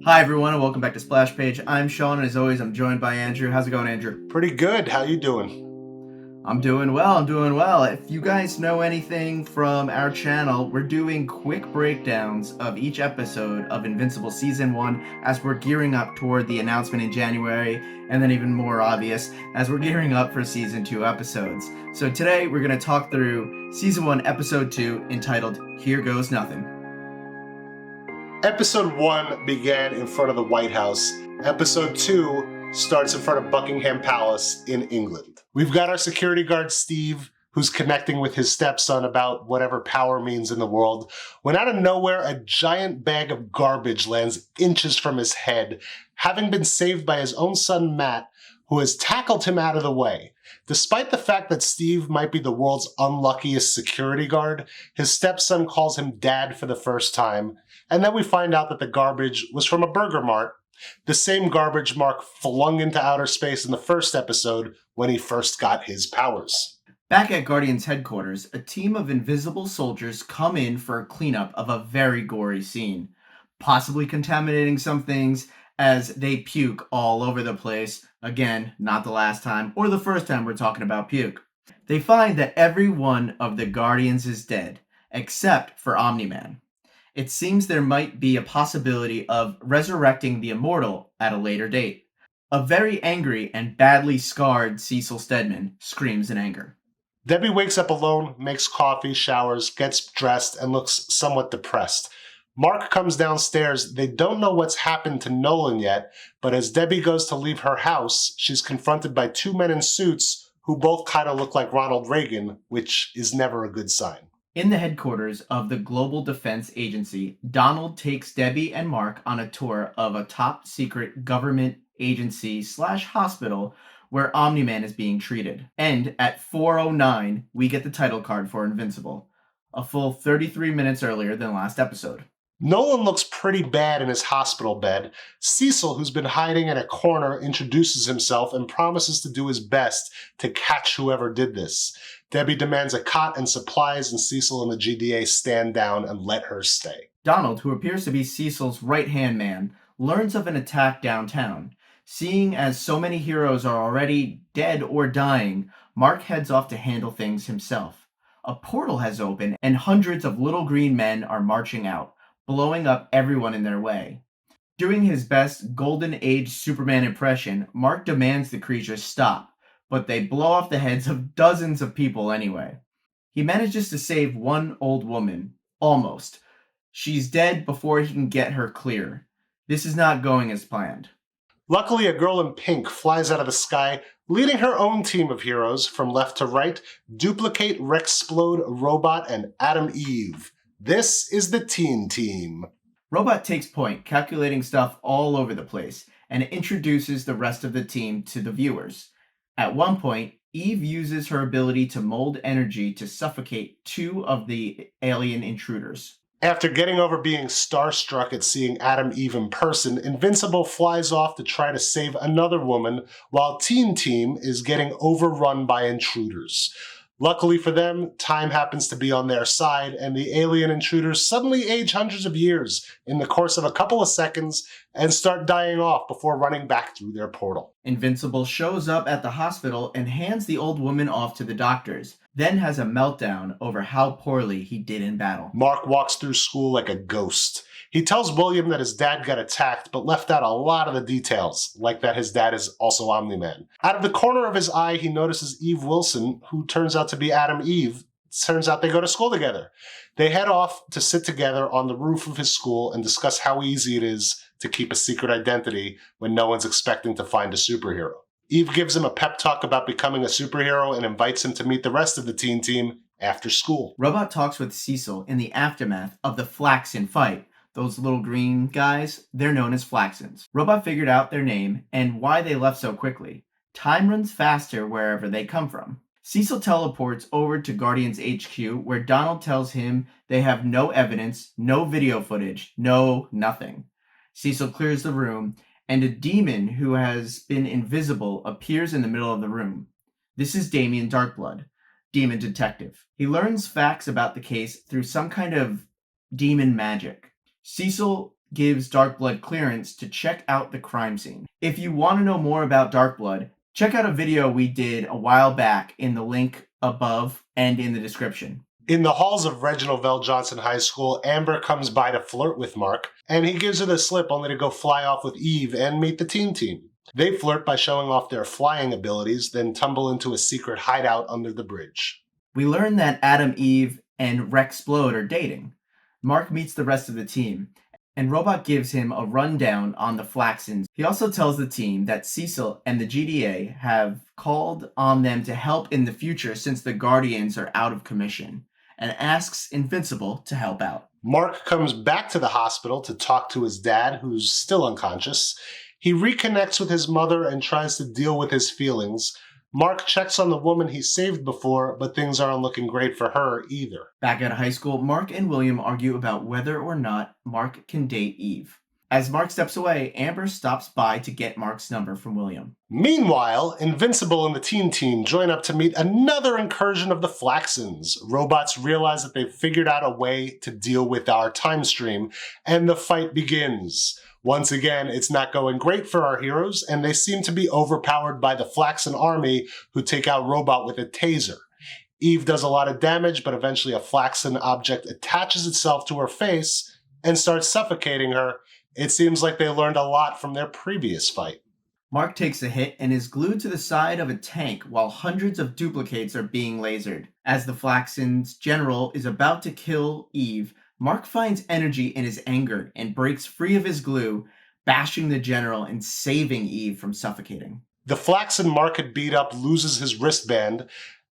Hi everyone and welcome back to Splash Page. I'm Sean and as always I'm joined by Andrew. How's it going, Andrew? Pretty good. How you doing? I'm doing well. If you guys know anything from our channel, we're doing quick breakdowns of each episode of Invincible Season 1 as we're gearing up toward the announcement in January, and then even more obvious, as we're gearing up for Season 2 episodes. So today we're going to talk through Season 1 Episode 2 entitled Here Goes Nothing. Episode 1 began in front of the White House. Episode 2 starts in front of Buckingham Palace in England. We've got our security guard, Steve, who's connecting with his stepson about whatever power means in the world, when out of nowhere a giant bag of garbage lands inches from his head, having been saved by his own son, Matt, who has tackled him out of the way. Despite the fact that Steve might be the world's unluckiest security guard, his stepson calls him Dad for the first time, and then we find out that the garbage was from a burger mart, the same garbage Mark flung into outer space in the first episode when he first got his powers. Back at Guardians headquarters, a team of invisible soldiers come in for a cleanup of a very gory scene, possibly contaminating some things as they puke all over the place. Again, not the last time or the first time we're talking about puke. They find that every one of the Guardians is dead, except for Omni-Man. It seems there might be a possibility of resurrecting the immortal at a later date. A very angry and badly scarred Cecil Stedman screams in anger. Debbie wakes up alone, makes coffee, showers, gets dressed, and looks somewhat depressed. Mark comes downstairs. They don't know what's happened to Nolan yet, but as Debbie goes to leave her house, she's confronted by two men in suits who both kind of look like Ronald Reagan, which is never a good sign. In the headquarters of the Global Defense Agency, Donald takes Debbie and Mark on a tour of a top-secret government agency/hospital where Omni-Man is being treated. And at 4:09, we get the title card for Invincible, a full 33 minutes earlier than last episode. Nolan looks pretty bad in his hospital bed. Cecil, who's been hiding in a corner, introduces himself and promises to do his best to catch whoever did this. Debbie demands a cot and supplies, and Cecil and the GDA stand down and let her stay. Donald, who appears to be Cecil's right-hand man, learns of an attack downtown. Seeing as so many heroes are already dead or dying, Mark heads off to handle things himself. A portal has opened, and hundreds of little green men are marching out, blowing up everyone in their way. Doing his best Golden Age Superman impression, Mark demands the creatures stop, but they blow off the heads of dozens of people anyway. He manages to save one old woman, almost. She's dead before he can get her clear. This is not going as planned. Luckily, a girl in pink flies out of the sky, leading her own team of heroes from left to right: Duplicate, Rexplode, Robot, and Adam Eve. This is the Teen Team. Robot takes point, calculating stuff all over the place, and introduces the rest of the team to the viewers. At one point, Eve uses her ability to mold energy to suffocate two of the alien intruders. After getting over being starstruck at seeing Adam Eve in person, Invincible flies off to try to save another woman, while Teen Team is getting overrun by intruders. Luckily for them, time happens to be on their side, and the alien intruders suddenly age hundreds of years in the course of a couple of seconds and start dying off before running back through their portal. Invincible shows up at the hospital and hands the old woman off to the doctors, then has a meltdown over how poorly he did in battle. Mark walks through school like a ghost. He tells William that his dad got attacked, but left out a lot of the details, like that his dad is also Omni-Man. Out of the corner of his eye, he notices Eve Wilson, who turns out to be Adam Eve. Turns out they go to school together. They head off to sit together on the roof of his school and discuss how easy it is to keep a secret identity when no one's expecting to find a superhero. Eve gives him a pep talk about becoming a superhero and invites him to meet the rest of the teen team after school. Robot talks with Cecil in the aftermath of the Flaxen fight. Those little green guys, they're known as Flaxens. Robot figured out their name and why they left so quickly. Time runs faster wherever they come from. Cecil teleports over to Guardians HQ, where Donald tells him they have no evidence, no video footage, no nothing. Cecil clears the room, and a demon who has been invisible appears in the middle of the room. This is Damien Darkblood, demon detective. He learns facts about the case through some kind of demon magic. Cecil gives Darkblood clearance to check out the crime scene. If you want to know more about Darkblood, check out a video we did a while back in the link above and in the description. In the halls of Reginald Vell Johnson High School, Amber comes by to flirt with Mark, and he gives her the slip only to go fly off with Eve and meet the teen team. They flirt by showing off their flying abilities, then tumble into a secret hideout under the bridge. We learn that Adam, Eve, and Rexplode are dating. Mark meets the rest of the team, and Robot gives him a rundown on the Flaxens. He also tells the team that Cecil and the GDA have called on them to help in the future since the Guardians are out of commission, and asks Invincible to help out. Mark comes back to the hospital to talk to his dad, who's still unconscious. He reconnects with his mother and tries to deal with his feelings. Mark checks on the woman he saved before, but things aren't looking great for her either. Back at high school, Mark and William argue about whether or not Mark can date Eve. As Mark steps away, Amber stops by to get Mark's number from William. Meanwhile, Invincible and the teen team join up to meet another incursion of the Flaxens. Robots realize that they've figured out a way to deal with our time stream, and the fight begins. Once again, it's not going great for our heroes, and they seem to be overpowered by the Flaxen army, who take out Robot with a taser. Eve does a lot of damage, but eventually a Flaxen object attaches itself to her face and starts suffocating her. It seems like they learned a lot from their previous fight. Mark takes a hit and is glued to the side of a tank while hundreds of duplicates are being lasered. As the Flaxen's general is about to kill Eve, Mark finds energy in his anger and breaks free of his glue, bashing the general and saving Eve from suffocating. The Flaxen Mark had beat up loses his wristband,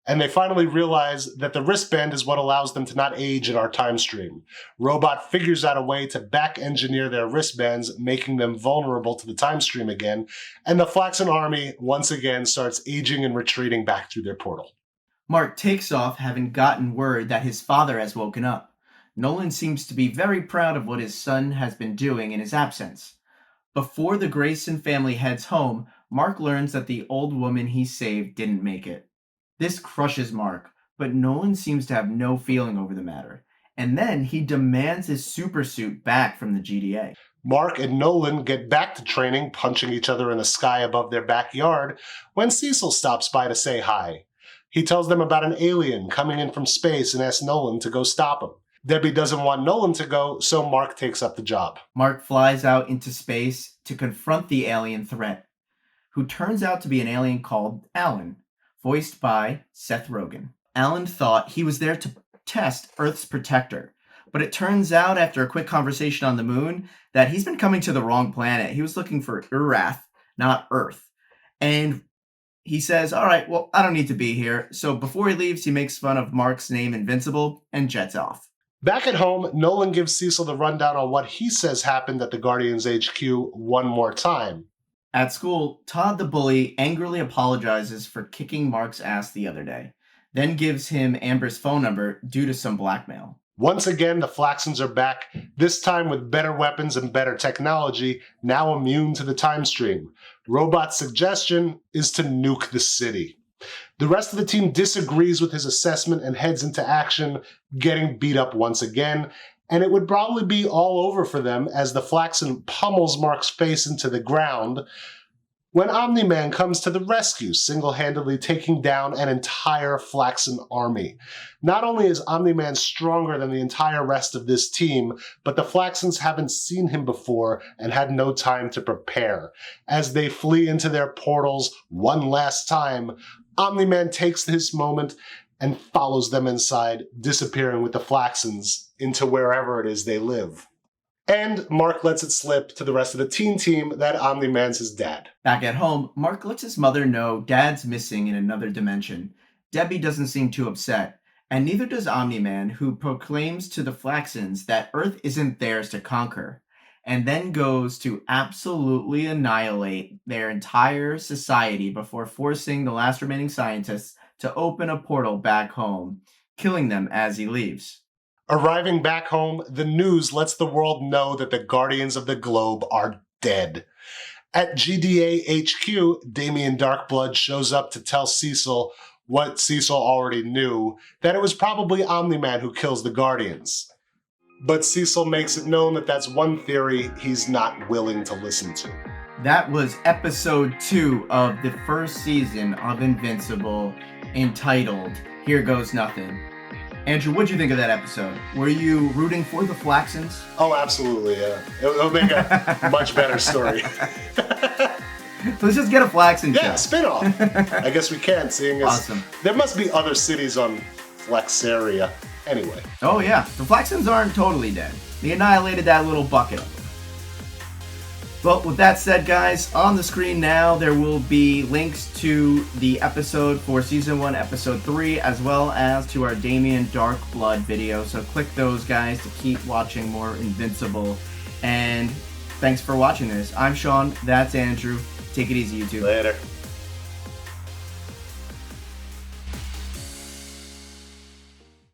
and they finally realize that the wristband is what allows them to not age in our time stream. Robot figures out a way to back-engineer their wristbands, making them vulnerable to the time stream again, and the Flaxen army once again starts aging and retreating back through their portal. Mark takes off, having gotten word that his father has woken up. Nolan seems to be very proud of what his son has been doing in his absence. Before the Grayson family heads home, Mark learns that the old woman he saved didn't make it. This crushes Mark, but Nolan seems to have no feeling over the matter. And then he demands his supersuit back from the GDA. Mark and Nolan get back to training, punching each other in the sky above their backyard, when Cecil stops by to say hi. He tells them about an alien coming in from space and asks Nolan to go stop him. Debbie doesn't want Nolan to go, so Mark takes up the job. Mark flies out into space to confront the alien threat, who turns out to be an alien called Alan, voiced by Seth Rogen. Alan thought he was there to test Earth's protector, but it turns out after a quick conversation on the moon that he's been coming to the wrong planet. He was looking for Urath, not Earth. And he says, all right, well, I don't need to be here. So before he leaves, he makes fun of Mark's name, Invincible, and jets off. Back at home, Nolan gives Cecil the rundown on what he says happened at the Guardians HQ one more time. At school, Todd the bully angrily apologizes for kicking Mark's ass the other day, then gives him Amber's phone number due to some blackmail. Once again, the Flaxens are back, this time with better weapons and better technology, now immune to the time stream. Robot's suggestion is to nuke the city. The rest of the team disagrees with his assessment and heads into action, getting beat up once again, and it would probably be all over for them as the Flaxen pummels Mark's face into the ground when Omni-Man comes to the rescue, single-handedly taking down an entire Flaxen army. Not only is Omni-Man stronger than the entire rest of this team, but the Flaxens haven't seen him before and had no time to prepare. As they flee into their portals one last time, Omni-Man takes this moment and follows them inside, disappearing with the Flaxens into wherever it is they live. And Mark lets it slip to the rest of the teen team that Omni-Man's his dad. Back at home, Mark lets his mother know Dad's missing in another dimension. Debbie doesn't seem too upset, and neither does Omni-Man, who proclaims to the Flaxens that Earth isn't theirs to conquer, and then goes to absolutely annihilate their entire society before forcing the last remaining scientists to open a portal back home, killing them as he leaves. Arriving back home, the news lets the world know that the Guardians of the Globe are dead. At GDA HQ, Damien Darkblood shows up to tell Cecil what Cecil already knew, that it was probably Omni-Man who kills the Guardians. but Cecil makes it known that that's one theory he's not willing to listen to. That was episode 2 of the first season of Invincible, entitled Here Goes Nothing. Andrew, what'd you think of that episode? Were you rooting for the Flaxons? Oh, absolutely, yeah. It'll make a much better story. Let's just get a Flaxon show. Yeah, spin-off. I guess we can, seeing as Awesome. There must be other cities on Flexaria. Anyway. Oh yeah, the Flaxons aren't totally dead. They annihilated that little bucket of them. But with that said, guys, on the screen now there will be links to the episode for Season 1, Episode 3, as well as to our Damien Darkblood video. So click those, guys, to keep watching more Invincible. And thanks for watching this. I'm Sean, that's Andrew. Take it easy, YouTube. Later.